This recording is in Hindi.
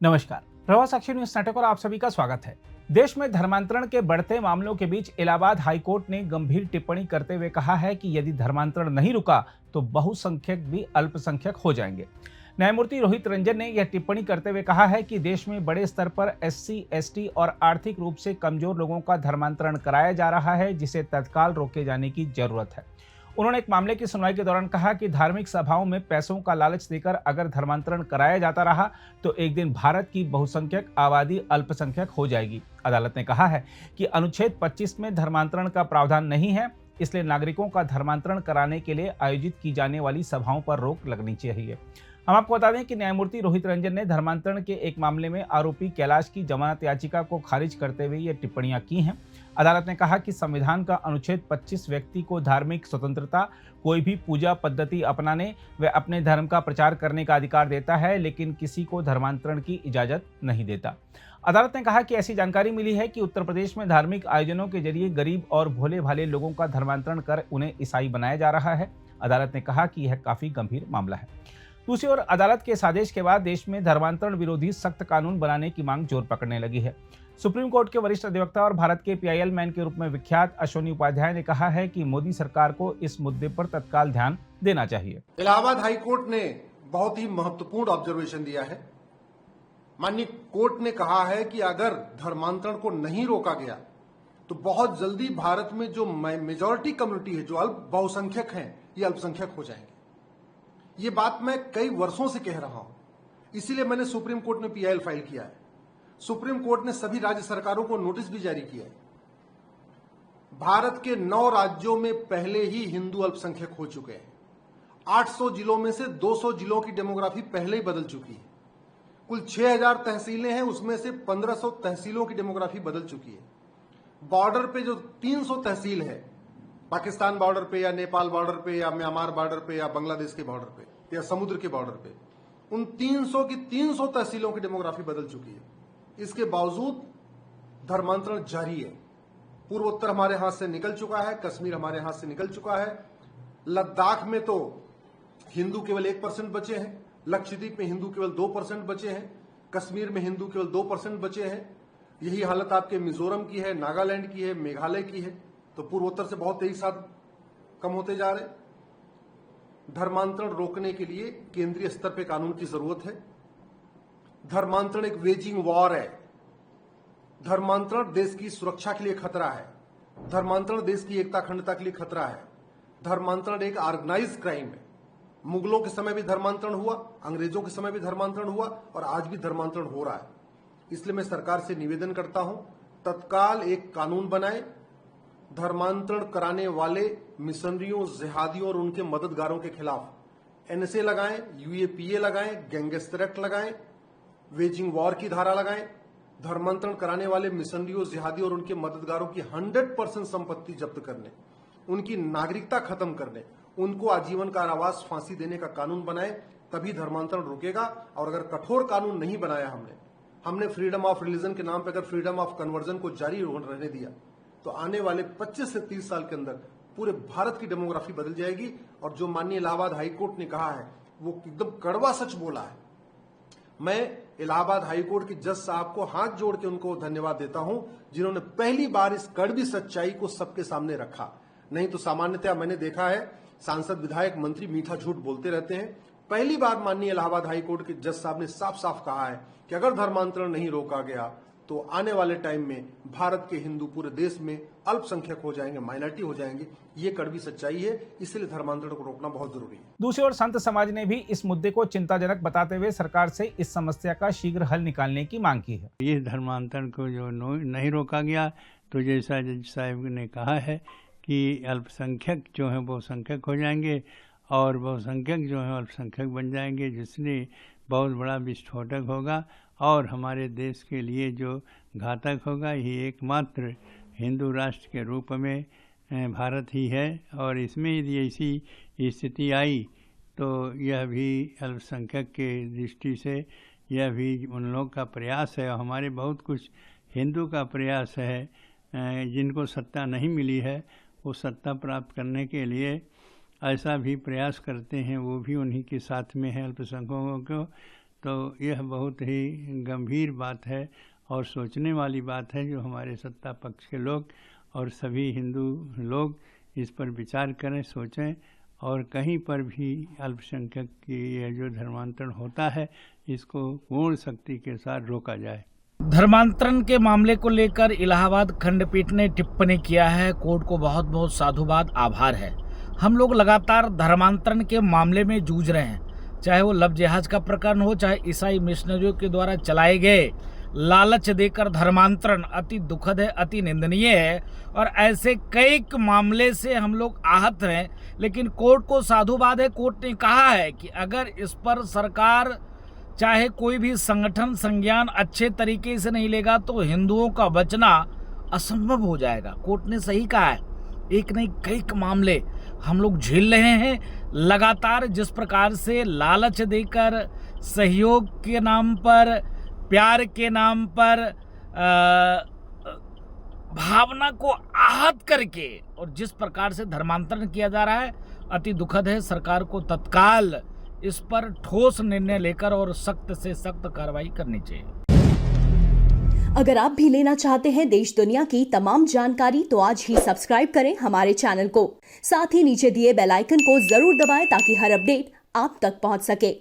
नमस्कार। प्रवास साक्षी न्यूज नाटक और आप सभी का स्वागत है। देश में धर्मांतरण के बढ़ते मामलों के बीच इलाहाबाद हाईकोर्ट ने गंभीर टिप्पणी करते हुए कहा है कि यदि धर्मांतरण नहीं रुका तो बहुसंख्यक भी अल्पसंख्यक हो जाएंगे। न्यायमूर्ति रोहित रंजन ने यह टिप्पणी करते हुए कहा है कि देश में बड़े स्तर पर एससी, एसटी और आर्थिक रूप से कमजोर लोगों का धर्मांतरण कराया जा रहा है, जिसे तत्काल रोके जाने की जरूरत है। उन्होंने एक मामले की सुनवाई के दौरान कहा कि धार्मिक सभाओं में पैसों का लालच देकर अगर धर्मांतरण कराया जाता रहा तो एक दिन भारत की बहुसंख्यक आबादी अल्पसंख्यक हो जाएगी। अदालत ने कहा है कि अनुच्छेद 25 में धर्मांतरण का प्रावधान नहीं है, इसलिए नागरिकों का धर्मांतरण कराने के लिए आयोजित की जाने वाली सभाओं पर रोक लगनी चाहिए। हम आपको बता दें कि न्यायमूर्ति रोहित रंजन ने धर्मांतरण के एक मामले में आरोपी कैलाश की जमानत याचिका को खारिज करते हुए ये टिप्पणियां की हैं। अदालत ने कहा कि संविधान का अनुच्छेद 25 व्यक्ति को धार्मिक स्वतंत्रता, कोई भी पूजा पद्धति अपनाने व अपने धर्म का प्रचार करने का अधिकार देता है, लेकिन किसी को धर्मांतरण की इजाजत नहीं देता। अदालत ने कहा कि ऐसी जानकारी मिली है कि उत्तर प्रदेश में धार्मिक आयोजनों के जरिए गरीब और भोले भाले लोगों का धर्मांतरण कर उन्हें ईसाई बनाया जा रहा है। अदालत ने कहा कि यह काफी गंभीर मामला है। दूसरी ओर अदालत के इस आदेश के बाद देश में धर्मांतरण विरोधी सख्त कानून बनाने की मांग जोर पकड़ने लगी है। सुप्रीम कोर्ट के वरिष्ठ अधिवक्ता और भारत के पीआईएल मैन के रूप में विख्यात अश्विनी उपाध्याय ने कहा है कि मोदी सरकार को इस मुद्दे पर तत्काल ध्यान देना चाहिए। इलाहाबाद हाई कोर्ट ने बहुत ही महत्वपूर्ण ऑब्जर्वेशन दिया है। माननीय कोर्ट ने कहा है कि अगर धर्मांतरण को नहीं रोका गया तो बहुत जल्दी भारत में जो मेजॉरिटी कम्युनिटी है, जो बहुसंख्यक हैं, ये अल्पसंख्यक हो जाएंगे। ये बात मैं कई वर्षों से कह रहा हूं, इसीलिए मैंने सुप्रीम कोर्ट में पीआईएल फाइल किया है। सुप्रीम कोर्ट ने सभी राज्य सरकारों को नोटिस भी जारी किया है। भारत के 9 राज्यों में पहले ही हिंदू अल्पसंख्यक हो चुके हैं। 800 जिलों में से 200 जिलों की डेमोग्राफी पहले ही बदल चुकी है। कुल 6000 तहसीलें हैं, उसमें से 1500 तहसीलों की डेमोग्राफी बदल चुकी है। बॉर्डर पे जो 300 तहसील है, पाकिस्तान बॉर्डर पे या नेपाल बॉर्डर पे या म्यांमार बॉर्डर पे या बांग्लादेश के बॉर्डर पे या समुद्र के बॉर्डर पे, उन 300 की 300 तहसीलों की डेमोग्राफी बदल चुकी है। इसके बावजूद धर्मांतरण जारी है। पूर्वोत्तर हमारे हाथ से निकल चुका है, कश्मीर हमारे हाथ से निकल चुका है। लद्दाख में तो हिंदू केवल 1% बचे हैं, लक्षद्वीप में हिंदू केवल 2% बचे हैं, कश्मीर में हिंदू केवल 2% बचे हैं। यही हालत आपके मिजोरम की है, नागालैंड की है, मेघालय की है। तो पूर्वोत्तर से बहुत तेजी साथ कम होते जा रहे। धर्मांतरण रोकने के लिए केंद्रीय स्तर पर कानून की जरूरत है। धर्मांतरण एक वेजिंग वॉर है। धर्मांतरण देश की सुरक्षा के लिए खतरा है। धर्मांतरण देश की एकता अखंडता के लिए खतरा है। धर्मांतरण एक ऑर्गेनाइज्ड क्राइम है। मुगलों के समय भी धर्मांतरण हुआ, अंग्रेजों के समय भी धर्मांतरण हुआ और आज भी धर्मांतरण हो रहा है। इसलिए मैं सरकार से निवेदन करता हूं, तत्काल एक कानून बनाए। धर्मांतरण कराने वाले मिशनरियों, जिहादियों और उनके मददगारों के खिलाफ एनएसए लगाएं, यूएपीए लगाएं, गैंगस्टर एक्ट लगाएं, वेजिंग वॉर की धारा लगाएं। धर्मांतरण कराने वाले मिशनरियों, जिहादियों और उनके मददगारों की 100% संपत्ति जब्त करने, उनकी नागरिकता खत्म करने, उनको आजीवन कारावास, फांसी देने का कानून बनाए, तभी धर्मांतरण रुकेगा। और अगर कठोर कानून नहीं बनाया हमने फ्रीडम ऑफ रिलीजन के नाम पर अगर फ्रीडम ऑफ कन्वर्जन को जारी रहने दिया तो आने वाले 25 से 30 साल के अंदर पूरे भारत की डेमोग्राफी बदल जाएगी। और जो माननीय इलाहाबाद हाईकोर्ट ने कहा है वो एकदम कड़वा सच बोला है। मैं इलाहाबाद हाईकोर्ट के जज साहब को हाथ जोड़ के उनको धन्यवाद देता हूं, जिन्होंने पहली बार इस कड़वी सच्चाई को सबके सामने रखा। नहीं तो सामान्यतः मैंने देखा है सांसद, विधायक, मंत्री मीठा झूठ बोलते रहते हैं। पहली बार माननीय इलाहाबाद हाईकोर्ट के जज साहब ने साफ साफ कहा है कि अगर धर्मांतरण नहीं रोका गया तो आने वाले टाइम में भारत के हिंदू पूरे देश में अल्पसंख्यक हो जाएंगे, माइनॉरिटी हो जाएंगे। ये कड़वी सच्चाई है, इसलिए धर्मांतरण को रोकना बहुत जरूरी है। दूसरी ओर संत समाज ने भी इस मुद्दे को चिंताजनक बताते हुए सरकार से इस समस्या का शीघ्र हल निकालने की मांग की है। इस धर्मांतरण को जो नहीं रोका गया तो जैसा जज साहब ने कहा है कि अल्पसंख्यक जो है बहुसंख्यक हो जाएंगे और बहुसंख्यक जो है अल्पसंख्यक बन जाएंगे, जिसने बहुत बड़ा विस्फोटक होगा और हमारे देश के लिए जो घातक होगा। ये एकमात्र हिंदू राष्ट्र के रूप में भारत ही है और इसमें यदि ऐसी स्थिति आई तो यह भी अल्पसंख्यक के दृष्टि से यह भी उन लोग का प्रयास है और हमारे बहुत कुछ हिंदू का प्रयास है जिनको सत्ता नहीं मिली है, वो सत्ता प्राप्त करने के लिए ऐसा भी प्रयास करते हैं, वो भी उन्हीं के साथ में है अल्पसंख्यकों को। तो यह बहुत ही गंभीर बात है और सोचने वाली बात है, जो हमारे सत्ता पक्ष के लोग और सभी हिंदू लोग इस पर विचार करें, सोचें और कहीं पर भी अल्पसंख्यक की यह जो धर्मांतरण होता है इसको पूर्ण शक्ति के साथ रोका जाए। धर्मांतरण के मामले को लेकर इलाहाबाद खंडपीठ ने टिप्पणी किया है। कोर्ट को बहुत बहुत साधुवाद, आभार है। हम लोग लगातार धर्मांतरण के मामले में जूझ रहे हैं, चाहे वो लव जिहाद का प्रकरण हो, चाहे ईसाई मिशनरियों के द्वारा चलाए गए लालच देकर धर्मांतरण अति दुखद है, अति निंदनीय है और ऐसे कई मामले से हम लोग आहत हैं। लेकिन कोर्ट को साधुवाद है। कोर्ट ने कहा है कि अगर इस पर सरकार चाहे कोई भी संगठन संज्ञान अच्छे तरीके से नहीं लेगा तो हिंदुओं का बचना असंभव हो जाएगा। कोर्ट ने सही कहा है। एक नहीं कई मामले हम लोग झेल रहे हैं लगातार, जिस प्रकार से लालच देकर, सहयोग के नाम पर, प्यार के नाम पर, भावना को आहत करके और जिस प्रकार से धर्मांतरण किया जा रहा है, अति दुखद है। सरकार को तत्काल इस पर ठोस निर्णय लेकर और सख्त से सख्त कार्रवाई करनी चाहिए। अगर आप भी लेना चाहते हैं देश दुनिया की तमाम जानकारी तो आज ही सब्सक्राइब करें हमारे चैनल को। साथ ही नीचे दिए बेल आइकन को जरूर दबाएं ताकि हर अपडेट आप तक पहुंच सके।